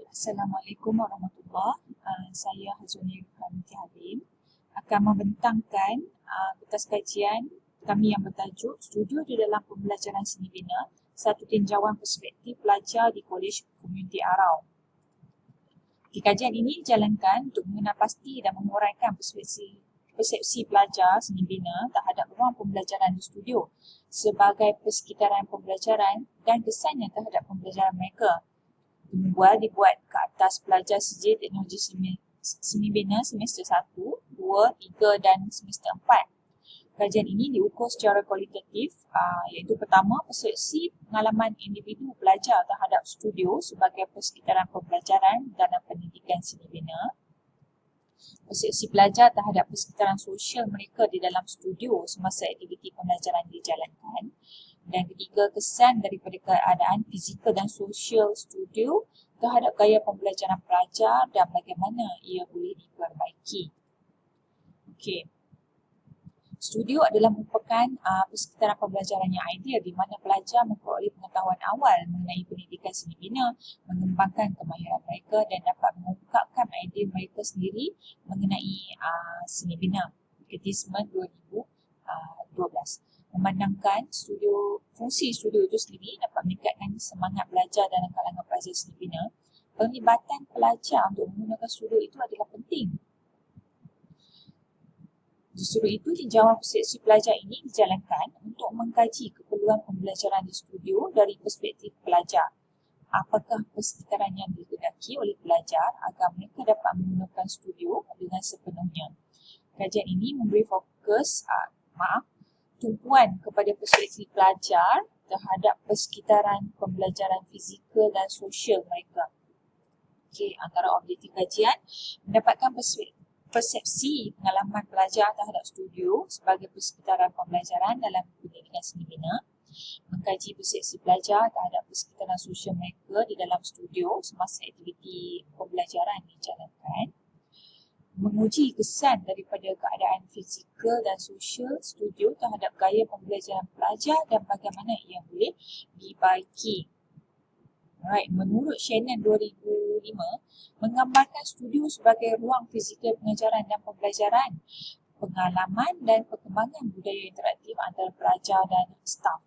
Assalamualaikum warahmatullahi wabarakatuh. Saya Hazuni Hamdi Halim akan membentangkan kertas kajian kami yang bertajuk Studio di dalam Pembelajaran Seni Bina, satu tinjauan perspektif pelajar di Kolej Komuniti Arau. Kajian ini dijalankan untuk mengenal pasti dan menguraikan persepsi pelajar seni bina terhadap ruang pembelajaran di studio sebagai persekitaran pembelajaran dan kesannya terhadap pembelajaran mereka. Dibuat ke atas pelajar sijil teknologi seni bina semester 1, 2, 3 dan semester 4. Kajian ini diukur secara kualitatif iaitu pertama, persepsi pengalaman individu pelajar terhadap studio sebagai persekitaran pembelajaran dalam pendidikan seni bina. Persepsi pelajar terhadap persekitaran sosial mereka di dalam studio semasa aktiviti pembelajaran dijalankan. Dan ketiga, kesan daripada keadaan fizikal dan sosial studio terhadap gaya pembelajaran pelajar dan bagaimana ia boleh diperbaiki. Okey. Studio adalah merupakan persekitaran pembelajaran yang ideal di mana pelajar memperoleh pengetahuan awal mengenai pendidikan seni bina, mengembangkan kemahiran mereka dan dapat mengungkapkan idea mereka sendiri mengenai seni bina. Ketismen 2012. Memandangkan fungsi studio itu sendiri dapat meningkatkan semangat belajar dalam kalangan pelajar seni bina. Penglibatan pelajar untuk menggunakan studio itu adalah penting. Justru itu, tinjauan persepsi pelajar ini dijalankan untuk mengkaji keperluan pembelajaran di studio dari perspektif pelajar. Apakah persekitaran yang dikehendaki oleh pelajar agar mereka dapat menggunakan studio dengan sepenuhnya. Kajian ini memberi tumpuan kepada persepsi pelajar terhadap persekitaran pembelajaran fizikal dan sosial mereka. Okey, antara objektif kajian mendapatkan persepsi pengalaman pelajar terhadap studio sebagai persekitaran pembelajaran dalam pendidikan seni bina, mengkaji persepsi pelajar terhadap persekitaran sosial mereka di dalam studio semasa aktiviti pembelajaran dijalankan, menguji kesan daripada keadaan fizikal dan sosial studio terhadap gaya pembelajaran pelajar dan bagaimana ia boleh dibaiki. Alright, menurut Shannon 2005, menggambarkan studio sebagai ruang fizikal pengajaran dan pembelajaran, pengalaman dan perkembangan budaya interaktif antara pelajar dan staf.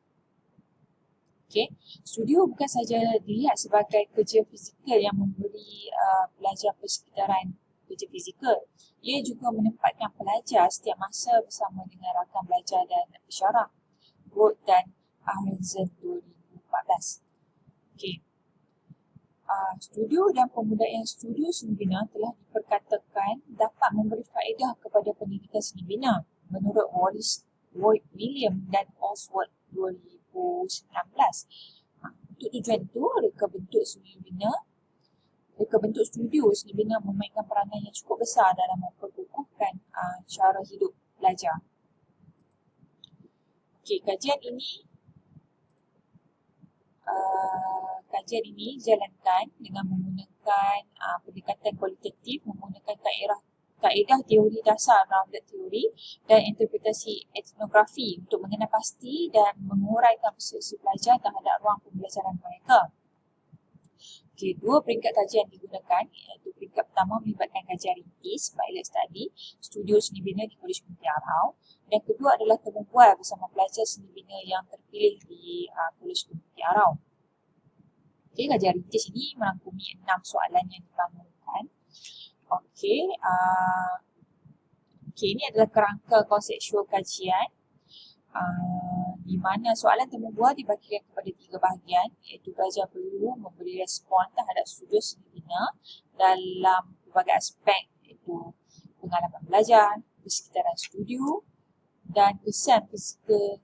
Okay. Studio bukan sahaja dilihat sebagai kerja fizikal yang memberi pelajar persekitaran kerja fizikal. Ia juga menempatkan pelajar setiap masa bersama dengan rakan belajar dan pensyarah. Roth dan Aronson 2014. Okay. Studio dan pembudayaan studio seni bina telah diperkatakan dapat memberi faedah kepada pendidikan seni bina menurut William dan Oswald 2019. Untuk tujuan itu, reka bentuk studio seni bina memainkan peranan yang cukup besar dalam memperkukuhkan cara hidup pelajar. Okey, kajian ini dijalankan dengan menggunakan pendekatan kualitatif, menggunakan kaedah teori dasar grounded theory dan interpretasi etnografi untuk mengenal pasti dan menguraikan persepsi pelajar terhadap ruang pembelajaran mereka. Okey, dua peringkat kajian digunakan, iaitu peringkat pertama melibatkan kajian rintis, pilot study, studio seni bina di Kolej Komuniti Arau, dan kedua adalah temu bual bersama pelajar seni bina yang terpilih di Kolej Komuniti Arau. Okey, kajian rintis ini merangkumi 6 soalan yang dibangunkan. Okey, ini adalah kerangka konseptual kajian di mana soalan temu bual dibahagikan kepada 3 bahagian, iaitu pelajar perlu memberi respon terhadap studio seni bina dalam berbagai aspek, iaitu pengalaman belajar, persekitaran studio dan kesan fizikal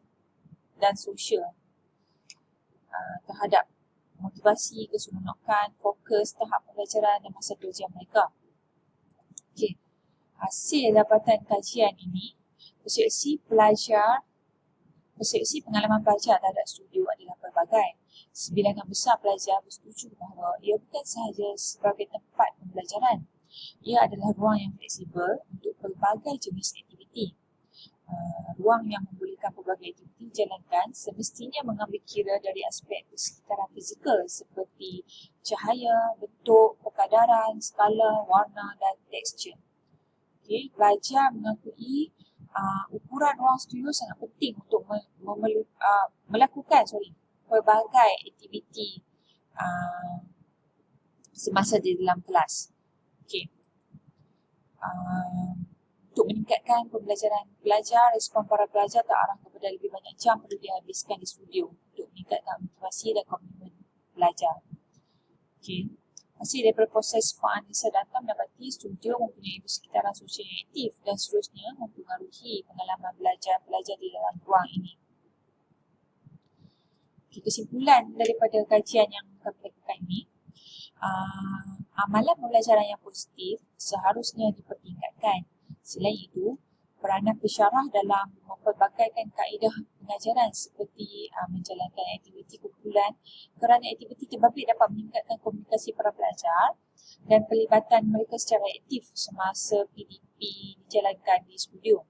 dan sosial terhadap motivasi, keseronokan, fokus, tahap pembelajaran dan masa kerja mereka. Okey, hasil dapatan kajian ini, persepsi pengalaman pelajar terhadap studio adalah pelbagai. Sebilangan besar pelajar bersetuju bahawa ia bukan sahaja sebagai tempat pembelajaran, ia adalah ruang yang fleksibel untuk pelbagai jenis aktiviti. Ruang yang membolehkan pelbagai aktiviti dijalankan semestinya mengambil kira dari aspek persekitaran fizikal seperti cahaya, bentuk, kadaran, skala, warna dan tekstur. Okay, belajar mengakui ukuran ruang studio sangat penting untuk melakukan pelbagai aktiviti semasa di dalam kelas. Okay. Untuk meningkatkan pembelajaran pelajar, respon para pelajar terarah kepada lebih banyak jam perlu dihabiskan di studio untuk meningkatkan motivasi dan komitmen pelajar. Okay. Hasil daripada proses penganalisan data mendapati studio mempunyai persekitaran sosial yang aktif dan seterusnya mempengaruhi pengalaman belajar pelajar di dalam ruang ini. Okay, kesimpulan daripada kajian yang kami lakukan ini, amalan pembelajaran yang positif seharusnya dipertingkatkan. Selain itu, peranan pensyarah dalam mempelbagaikan kaedah pengajaran seperti menjalankan aktiviti kumpulan kerana aktiviti terbabit dapat meningkatkan komunikasi para pelajar dan pelibatan mereka secara aktif semasa PDP dijalankan di studio.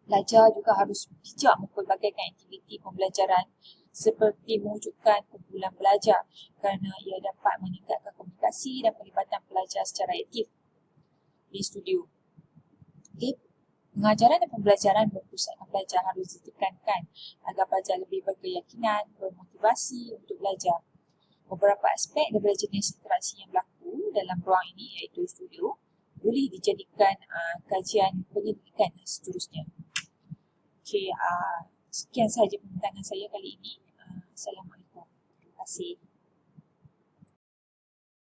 Pelajar juga harus bijak mempelbagaikan aktiviti pembelajaran seperti mewujudkan kumpulan belajar kerana ia dapat meningkatkan komunikasi dan pelibatan pelajar secara aktif di studio. Okay. Pengajaran dan pembelajaran berpusatkan pelajar harus ditekankan agar pelajar lebih berkeyakinan, bermotivasi untuk belajar. Beberapa aspek daripada jenis interaksi yang berlaku dalam ruang ini iaitu studio boleh dijadikan kajian penyelidikan dan seterusnya. Okay, sekian sahaja pembincangan saya kali ini. Assalamualaikum. Terima kasih.